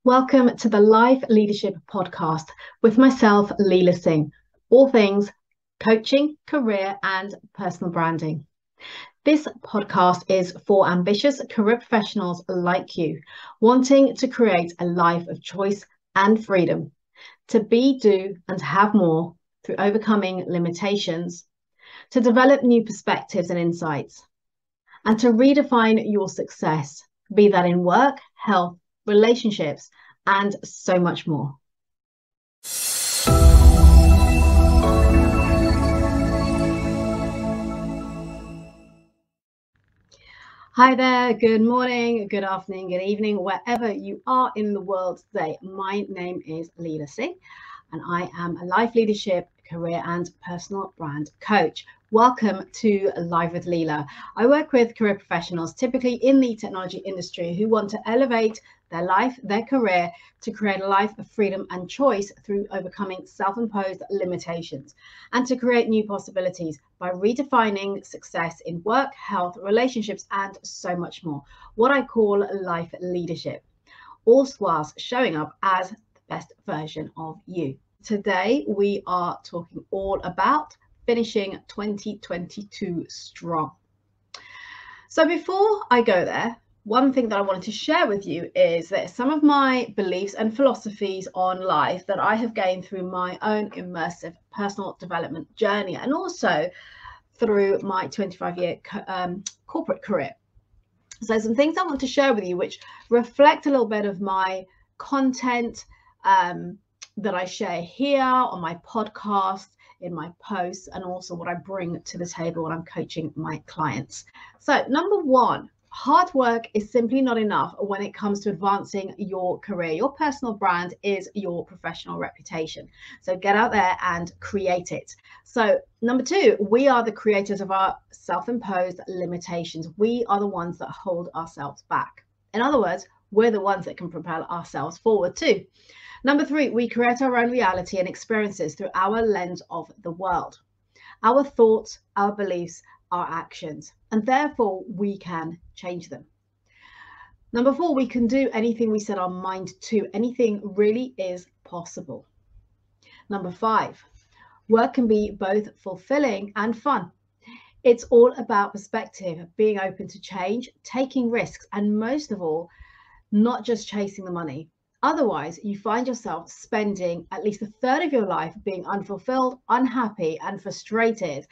Welcome to the Life Leadership Podcast with myself, Leila Singh, all things coaching, career, and personal branding. This podcast is for ambitious career professionals like you, wanting to create a life of choice and freedom, to be, do, and have more through overcoming limitations, to develop new perspectives and insights, and to redefine your success, be that in work, health, relationships, and so much more. Hi there, good morning, good afternoon, good evening, wherever you are in the world today. My name is Leila Singh, and I am a life leadership, career, and personal brand coach. Welcome to Live with Leila. I work with career professionals, typically in the technology industry, who want to elevate their life, their career, to create a life of freedom and choice through overcoming self-imposed limitations, and to create new possibilities by redefining success in work, health, relationships, and so much more. What I call life leadership, all whilst showing up as the best version of you. Today, we are talking all about finishing 2022 strong. So before I go there, one thing that I wanted to share with you is that some of my beliefs and philosophies on life that I have gained through my own immersive personal development journey, and also through my 25-year corporate career. So some things I want to share with you which reflect a little bit of my content that I share here on my podcast, in my posts, and also what I bring to the table when I'm coaching my clients. So number one, hard work is simply not enough when it comes to advancing your career. Your personal brand is your professional reputation. So get out there and create it. So number two, we are the creators of our self-imposed limitations. We are the ones that hold ourselves back. In other words, we're the ones that can propel ourselves forward too. Number three, we create our own reality and experiences through our lens of the world, our thoughts, our beliefs, our actions, and therefore we can change them. Number four, we can do anything we set our mind to. Anything really is possible. Number five, work can be both fulfilling and fun. It's all about perspective, being open to change, taking risks, and most of all, not just chasing the money. Otherwise, you find yourself spending at least a third of your life being unfulfilled, unhappy, and frustrated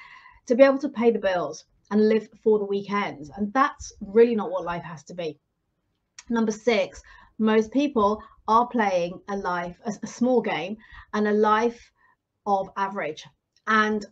to be able to pay the bills and live for the weekends. And that's really not what life has to be. Number six, most people are playing a small game and a life of average. And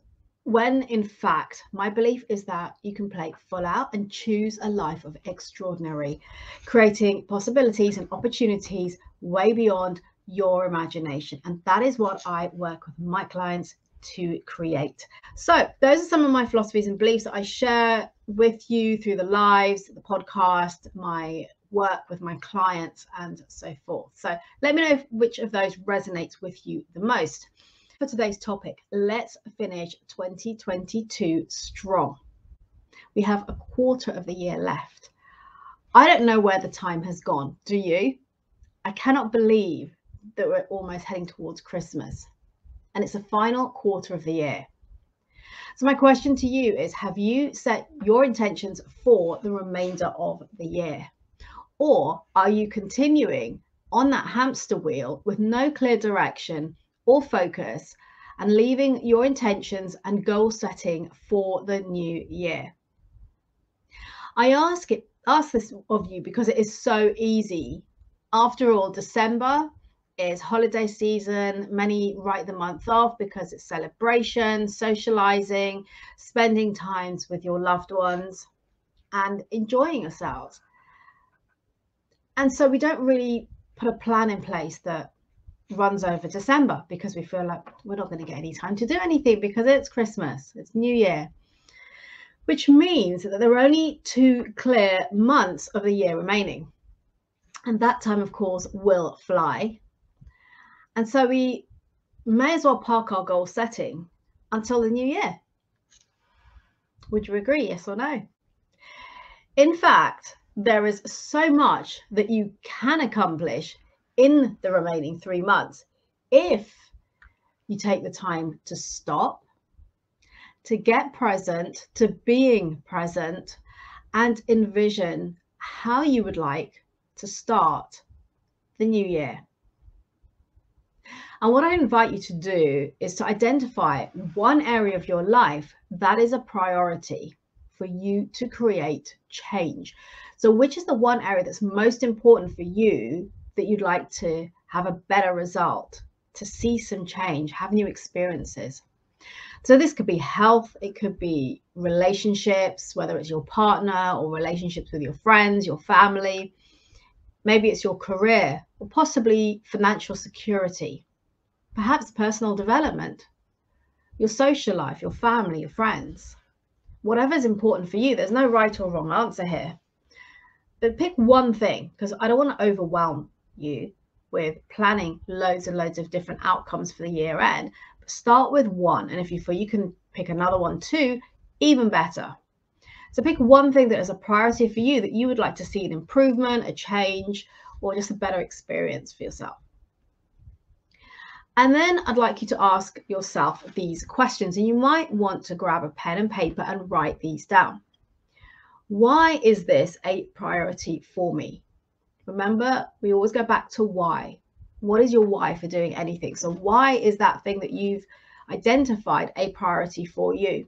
when in fact, my belief is that you can play full out and choose a life of extraordinary, creating possibilities and opportunities way beyond your imagination. And that is what I work with my clients to create. So those are some of my philosophies and beliefs that I share with you through the lives, the podcast, my work with my clients, and so forth. So let me know which of those resonates with you the most. For today's topic, let's finish 2022 strong. We have a quarter of the year left. I don't know where the time has gone. Do you? I cannot believe that we're almost heading towards Christmas, and it's the final quarter of the year. So my question to you is, have you set your intentions for the remainder of the year? Or are you continuing on that hamster wheel with no clear direction or focus, and leaving your intentions and goal setting for the new year? I ask this of you because it is so easy. After all, December is holiday season. Many write the month off because it's celebration, socializing, spending times with your loved ones, and enjoying yourselves. And so we don't really put a plan in place that runs over December because we feel like we're not going to get any time to do anything because it's Christmas, it's New Year, which means that there are only 2 clear months of the year remaining. And that time, of course, will fly. And so we may as well park our goal setting until the new year. Would you agree? Yes or no? In fact, there is so much that you can accomplish in the remaining 3 months if you take the time to stop, to get present, to being present, and envision how you would like to start the new year. And what I invite you to do is to identify one area of your life that is a priority for you to create change. So which is the one area that's most important for you that you'd like to have a better result, to see some change, have new experiences? So this could be health, it could be relationships, whether it's your partner or relationships with your friends, your family. Maybe it's your career or possibly financial security, perhaps personal development, your social life, your family, your friends. Whatever's important for you, there's no right or wrong answer here. But pick one thing, because I don't want to overwhelm you with planning loads and loads of different outcomes for the year end. But start with one, and if you feel you can pick another one too, even better. So pick one thing that is a priority for you that you would like to see an improvement, a change, or just a better experience for yourself. And then I'd like you to ask yourself these questions, and you might want to grab a pen and paper and write these down. Why is this a priority for me? Remember, we always go back to why. What is your why for doing anything? So why is that thing that you've identified a priority for you?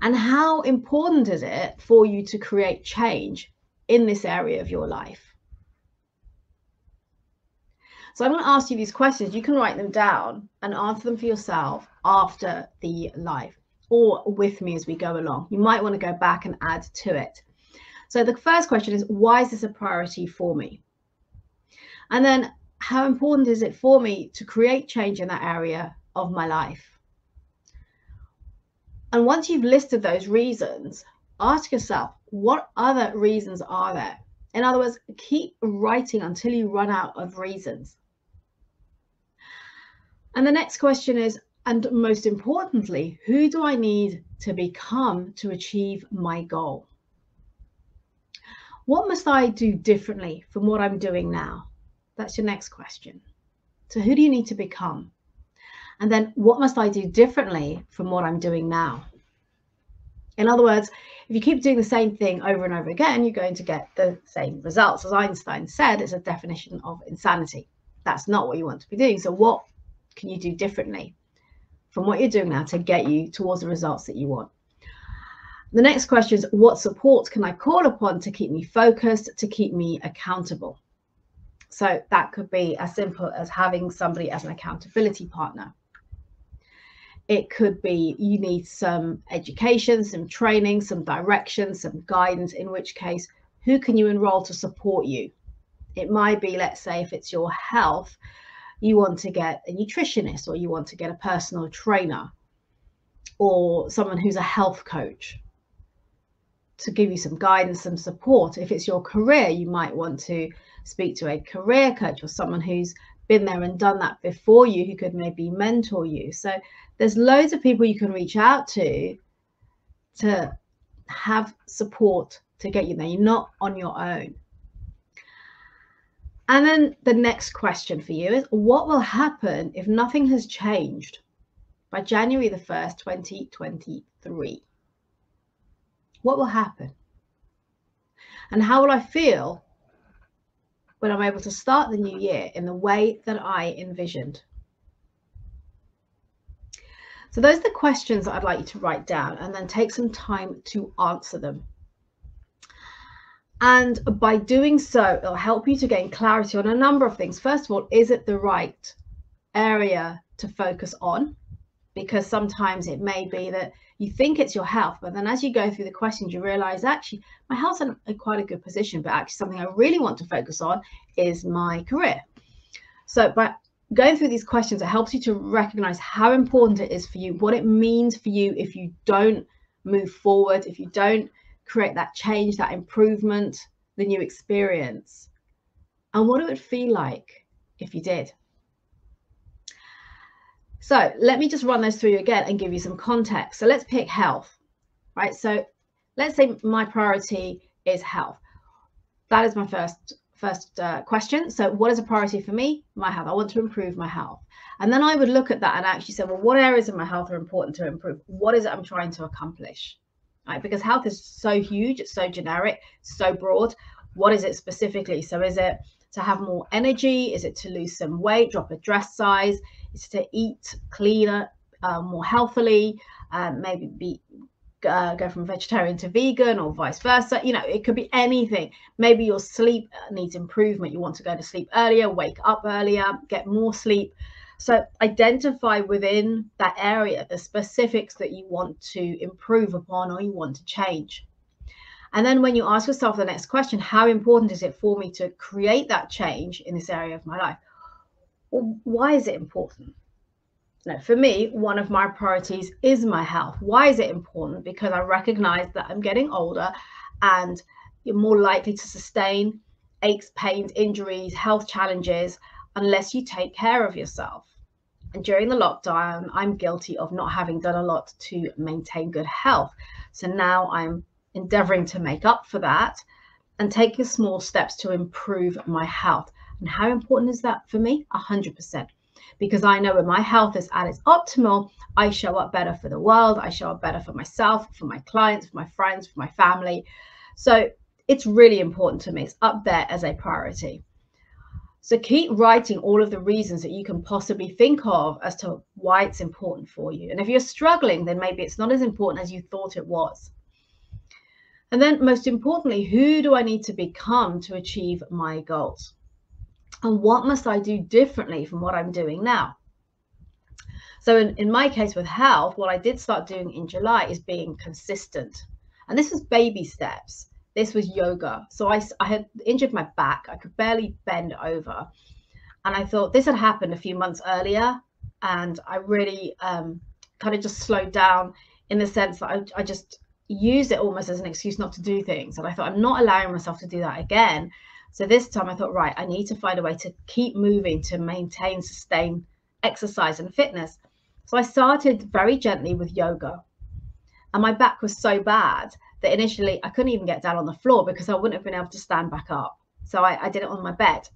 And how important is it for you to create change in this area of your life? So I'm going to ask you these questions. You can write them down and answer them for yourself after the live or with me as we go along. You might want to go back and add to it. So the first question is, why is this a priority for me? And then, how important is it for me to create change in that area of my life? And once you've listed those reasons, ask yourself, what other reasons are there? In other words, keep writing until you run out of reasons. And the next question is, and most importantly, who do I need to become to achieve my goal? What must I do differently from what I'm doing now? That's your next question. So who do you need to become? And then what must I do differently from what I'm doing now? In other words, if you keep doing the same thing over and over again, you're going to get the same results. As Einstein said, it's a definition of insanity. That's not what you want to be doing. So what can you do differently from what you're doing now to get you towards the results that you want? The next question is, what support can I call upon to keep me focused, to keep me accountable? So that could be as simple as having somebody as an accountability partner. It could be you need some education, some training, some direction, some guidance, in which case, who can you enroll to support you? It might be, let's say, if it's your health, you want to get a nutritionist, or you want to get a personal trainer, or someone who's a health coach to give you some guidance, some support. If it's your career, you might want to speak to a career coach or someone who's been there and done that before you, who could maybe mentor you. So there's loads of people you can reach out to have support to get you there. You're not on your own. And then the next question for you is, what will happen if nothing has changed by January the 1st, 2023? What will happen? And how will I feel when I'm able to start the new year in the way that I envisioned? So those are the questions that I'd like you to write down and then take some time to answer them. And by doing so, it'll help you to gain clarity on a number of things. First of all, is it the right area to focus on? Because sometimes it may be that you think it's your health, but then as you go through the questions, you realize actually my health's in quite a good position, but actually something I really want to focus on is my career. So by going through these questions, it helps you to recognize how important it is for you, what it means for you if you don't move forward, if you don't create that change, that improvement, the new experience, and what it would feel like if you did. So let me just run those through you again and give you some context. So let's pick health, right? So let's say my priority is health. That is my first question. So what is a priority for me? My health. I want to improve my health. And then I would look at that and actually say, well, what areas of my health are important to improve? What is it I'm trying to accomplish? Right? Because health is so huge, it's so generic, so broad. What is it specifically? So is it to have more energy? Is it to lose some weight, drop a dress size? Is it to eat cleaner, more healthily, maybe go from vegetarian to vegan, or vice versa? You know, it could be anything. Maybe your sleep needs improvement. You want to go to sleep earlier, wake up earlier, get more sleep. So identify within that area the specifics that you want to improve upon or you want to change. And then when you ask yourself the next question, how important is it for me to create that change in this area of my life? Well, why is it important? Now, for me, one of my priorities is my health. Why is it important? Because I recognize that I'm getting older and you're more likely to sustain aches, pains, injuries, health challenges unless you take care of yourself. And during the lockdown, I'm guilty of not having done a lot to maintain good health. So now I'm endeavoring to make up for that and taking small steps to improve my health. And how important is that for me? 100%. Because I know when my health is at its optimal, I show up better for the world. I show up better for myself, for my clients, for my friends, for my family. So it's really important to me. It's up there as a priority. So keep writing all of the reasons that you can possibly think of as to why it's important for you. And if you're struggling, then maybe it's not as important as you thought it was. And then most importantly, who do I need to become to achieve my goals? And what must I do differently from what I'm doing now? So in my case with health, what I did start doing in July is being consistent. And this was baby steps. This was yoga. So I had injured my back. I could barely bend over. And I thought this had happened a few months earlier. And I really kind of just slowed down in the sense that I just used it almost as an excuse not to do things. And I thought, I'm not allowing myself to do that again. So this time I thought, right, I need to find a way to keep moving, to maintain, sustain exercise and fitness. So I started very gently with yoga. And my back was so bad that initially I couldn't even get down on the floor because I wouldn't have been able to stand back up. So I did it on my bed.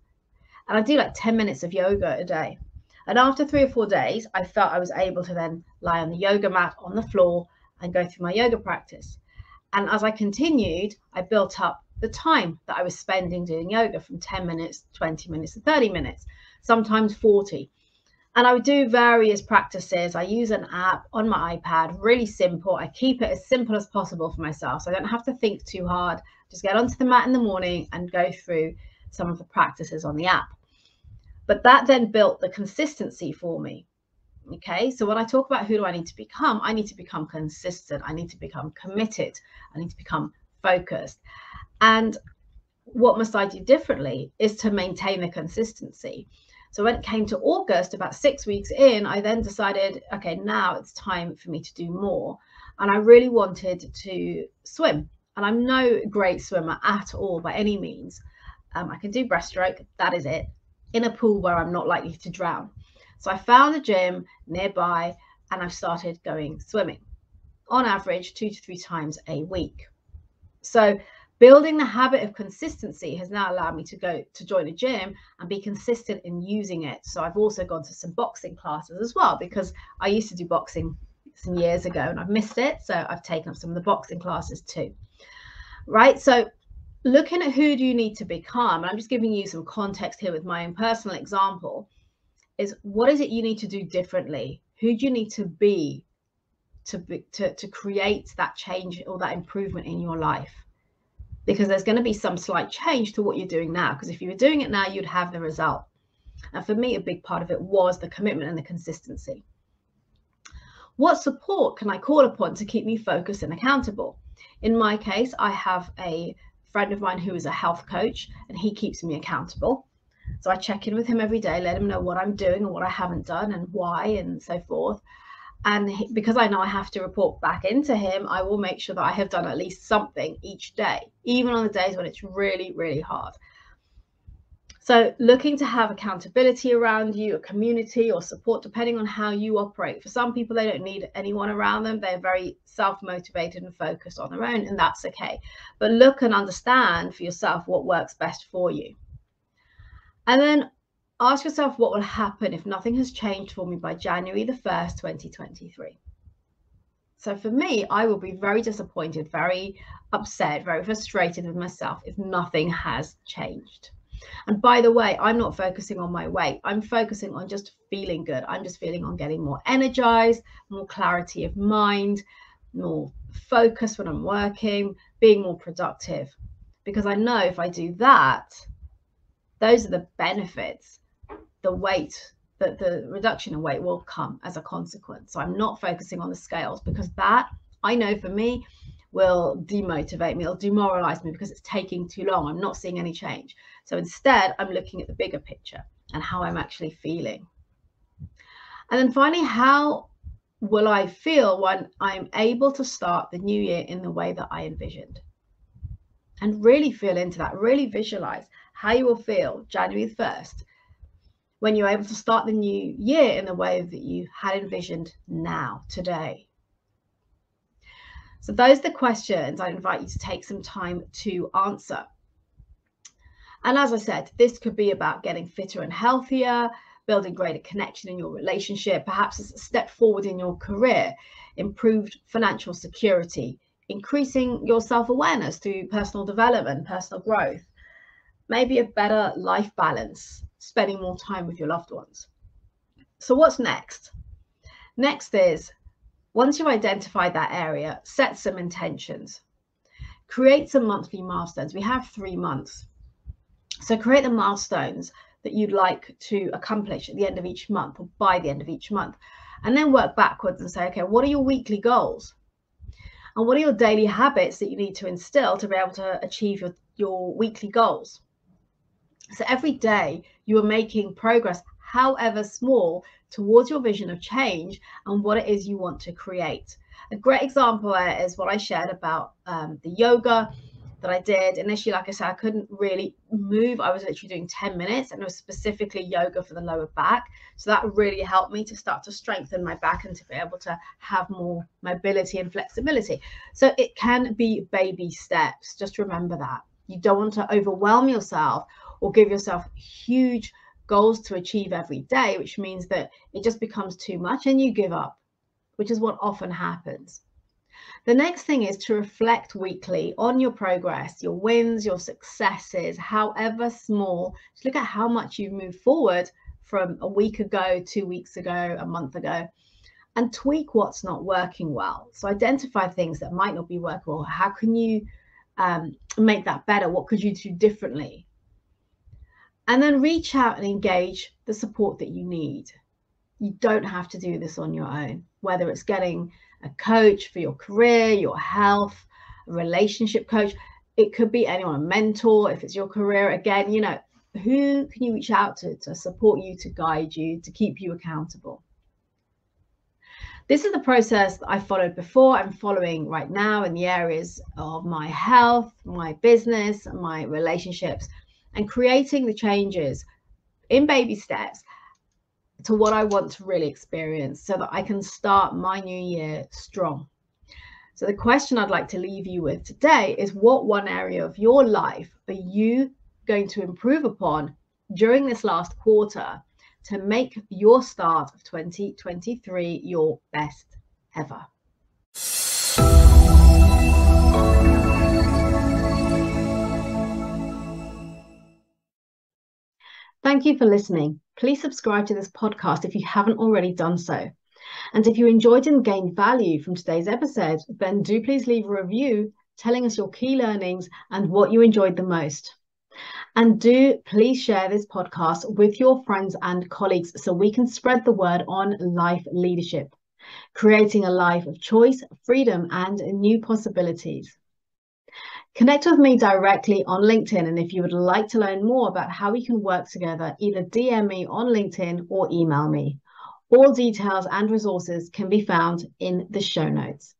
And I do like 10 minutes of yoga a day. And after 3 or 4 days, I felt I was able to then lie on the yoga mat on the floor and go through my yoga practice. And as I continued, I built up the time that I was spending doing yoga from 10 minutes, 20 minutes to 30 minutes, sometimes 40. And I would do various practices. I use an app on my iPad, really simple. I keep it as simple as possible for myself, so I don't have to think too hard. Just get onto the mat in the morning and go through some of the practices on the app. But that then built the consistency for me. Okay, so when I talk about who do I need to become consistent. I need to become committed. I need to become focused. And what must I do differently is to maintain the consistency. So when it came to August, about 6 weeks in, I then decided, okay, now it's time for me to do more. And I really wanted to swim. And I'm no great swimmer at all by any means. I can do breaststroke, that is it, in a pool where I'm not likely to drown. So I found a gym nearby and I've started going swimming, on average 2 to 3 times a week. So building the habit of consistency has now allowed me to join a gym and be consistent in using it. So I've also gone to some boxing classes as well, because I used to do boxing some years ago and I've missed it. So I've taken up some of the boxing classes too. Right. So looking at who do you need to become, and I'm just giving you some context here with my own personal example, is what is it you need to do differently? Who do you need to be to create that change or that improvement in your life? Because there's going to be some slight change to what you're doing now. Because if you were doing it now, you'd have the result. And for me, a big part of it was the commitment and the consistency. What support can I call upon to keep me focused and accountable? In my case, I have a friend of mine who is a health coach, and he keeps me accountable. So I check in with him every day, let him know what I'm doing and what I haven't done and why and so forth. And because I know I have to report back into him, I will make sure that I have done at least something each day, even on the days when it's really, really hard. So looking to have accountability around you, a community or support, depending on how you operate. For some people, they don't need anyone around them. They're very self-motivated and focused on their own, and that's okay. But look and understand for yourself what works best for you. And then ask yourself what will happen if nothing has changed for me by January the 1st, 2023. So for me, I will be very disappointed, very upset, very frustrated with myself if nothing has changed. And by the way, I'm not focusing on my weight. I'm focusing on just feeling good. I'm just feeling on getting more energized, more clarity of mind, more focus when I'm working, being more productive. Because I know if I do that, those are the benefits. The weight, the reduction in weight will come as a consequence. So I'm not focusing on the scales, because that, I know for me, will demotivate me, it'll demoralize me, because it's taking too long. I'm not seeing any change. So instead, I'm looking at the bigger picture and how I'm actually feeling. And then finally, how will I feel when I'm able to start the new year in the way that I envisioned? And really feel into that, really visualize how you will feel January the 1st when you're able to start the new year in the way that you had envisioned now, today. So those are the questions I invite you to take some time to answer. And as I said, this could be about getting fitter and healthier, building greater connection in your relationship, perhaps a step forward in your career, improved financial security, increasing your self-awareness through personal development, personal growth, maybe a better life balance, spending more time with your loved ones. So what's next? Next is, once you've identified that area, set some intentions. Create some monthly milestones. We have 3 months. So create the milestones that you'd like to accomplish at the end of each month, or by the end of each month. And then work backwards and say, okay, what are your weekly goals? And what are your daily habits that you need to instill to be able to achieve your weekly goals? So every day you are making progress, however small, towards your vision of change and what it is you want to create. A great example is what I shared about the yoga that I did. Initially, like I said, I couldn't really move. I was literally doing 10 minutes, and it was specifically yoga for the lower back. So that really helped me to start to strengthen my back and to be able to have more mobility and flexibility. So it can be baby steps. Just remember that. You don't want to overwhelm yourself or give yourself huge goals to achieve every day, which means that it just becomes too much and you give up, which is what often happens. The next thing is to reflect weekly on your progress, your wins, your successes, however small. Just look at how much you've moved forward from a week ago, 2 weeks ago, a month ago, and tweak what's not working well. So identify things that might not be working well. How can you make that better? What could you do differently? And then reach out and engage the support that you need. You don't have to do this on your own, whether it's getting a coach for your career, your health, a relationship coach. It could be anyone, a mentor, if it's your career. Again, you know, who can you reach out to support you, to guide you, to keep you accountable? This is the process that I followed before. I'm following right now in the areas of my health, my business, my relationships, and creating the changes in baby steps to what I want to really experience so that I can start my new year strong. So the question I'd like to leave you with today is, what one area of your life are you going to improve upon during this last quarter to make your start of 2023 your best ever? Thank you for listening. Please subscribe to this podcast if you haven't already done so. And if you enjoyed and gained value from today's episode, then do please leave a review telling us your key learnings and what you enjoyed the most. And do please share this podcast with your friends and colleagues so we can spread the word on life leadership, creating a life of choice, freedom, and new possibilities. Connect with me directly on LinkedIn, and if you would like to learn more about how we can work together, either DM me on LinkedIn or email me. All details and resources can be found in the show notes.